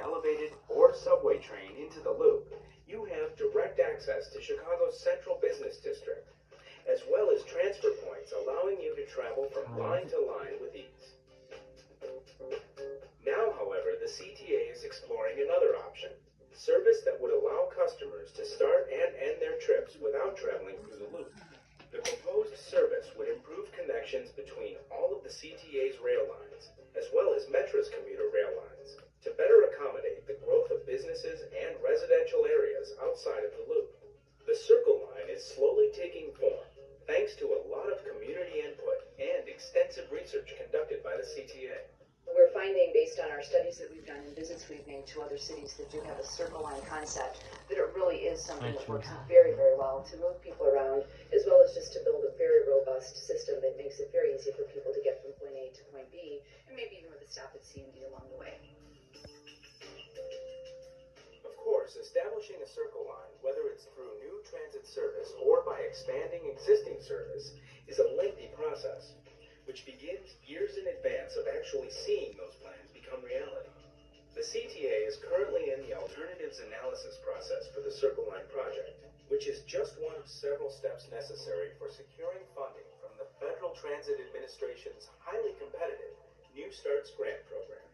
elevated or subway train into the loop, you have direct access to Chicago's central business district, as well as transfer points allowing you to travel from line to line with ease. Now, however, the CTA is exploring another option, service that would allow customers to start and end their trips without traveling through the loop. The proposed service would improve connections between all of the CTA's rail lines, as well as Metra's commuter rail lines, to better accommodate the growth of businesses and residential areas outside of the loop. The Circle Line is slowly taking form, thanks to a lot of community input and extensive research conducted by the CTA. We're finding, based on our studies that we've done and visits we've made to other cities that do have a Circle Line concept, that it really is something that works very, very well to move people around, as well as just to build a very robust system that makes it very easy for people to get from point A to point B, and maybe even with a stop at C&D along the way. Of course, establishing a Circle Line, whether it's through new transit service or by expanding existing service, is a lengthy process, which begins years in advance of actually seeing those plans become reality. The CTA is currently in the alternatives analysis process for the Circle Line project, which is just one of several steps necessary for securing funding from the Federal Transit Administration's highly competitive New Starts Grant Program.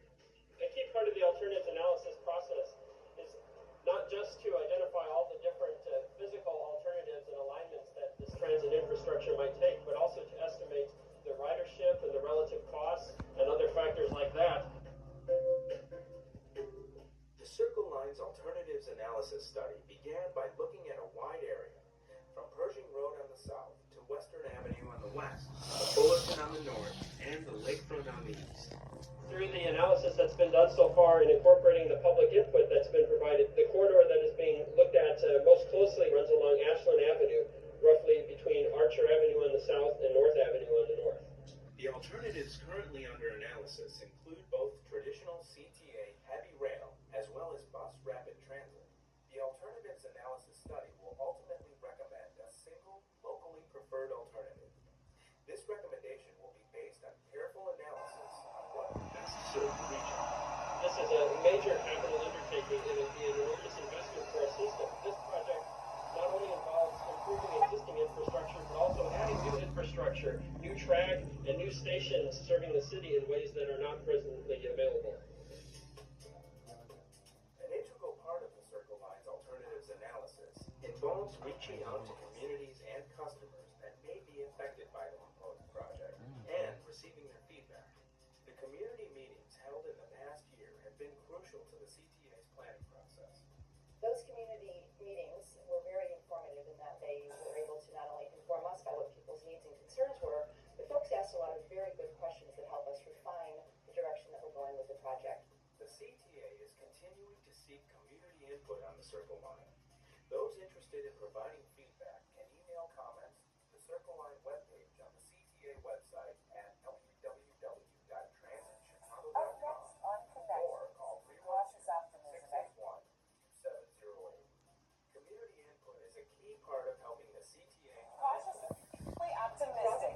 A key part of the alternatives analysis process is not just to identify all the different physical alternatives and alignments that this transit infrastructure might take, but also to estimate the ridership and the relative costs and other factors like that. The Circle Line's alternatives analysis study began by looking at a wide area, from Pershing Road on the south to Western Avenue on the west, Fullerton on the north, and the Lakefront on the east. Through the analysis that's been done so far and incorporating the public input that's been provided, the corridor that is being looked at most closely runs along Ashland Avenue, roughly between Archer Avenue on the south and North Avenue on the north. The alternatives currently under analysis include both traditional CTA heavy rail as well as bus rapid transit. The alternatives analysis study will ultimately recommend a single, locally preferred alternative. This recommendation will be based on careful analysis on what would best serve the region. This is a major capital undertaking and it would be an enormous investment for our system. This project not only involves improving existing infrastructure, but also adding new infrastructure, new track, and new stations serving the city in ways that are not presently available. An integral part of the Circle Line's alternatives analysis involves reaching out to communities and customers that may be affected by the proposed project and receiving their feedback. The community meetings held in the past year have been crucial to the CTA's planning process. Those community meetings were very informative in that they were able to not only inform us about what people's needs and concerns were, but folks asked a lot of very good questions that help us refine the direction that we're going with the project. The CTA is continuing to seek community input on the Circle Line. Those interested in providing feedback can email comments to the Circle Line webpage on the CTA website at www.transitchicago.com or call 316-681-2708. Community input is a key part of helping the CTA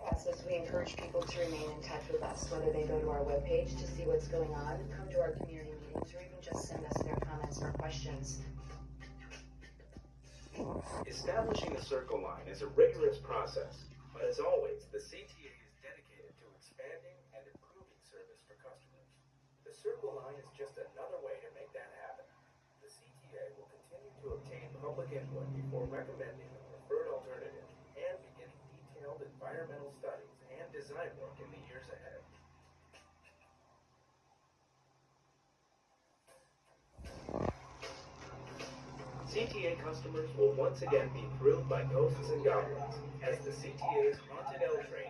Process, we encourage people to remain in touch with us, whether they go to our webpage to see what's going on, come to our community meetings, or even just send us their comments or questions. Establishing the Circle Line is a rigorous process, but as always, the CTA is dedicated to expanding and improving service for customers. The Circle Line is just another way to make that happen. The CTA will continue to obtain public input before recommending the preferred alternative and beginning detailed environmental studies and design work in the years ahead. CTA customers will once again be thrilled by ghosts and goblins as the CTA's Haunted L train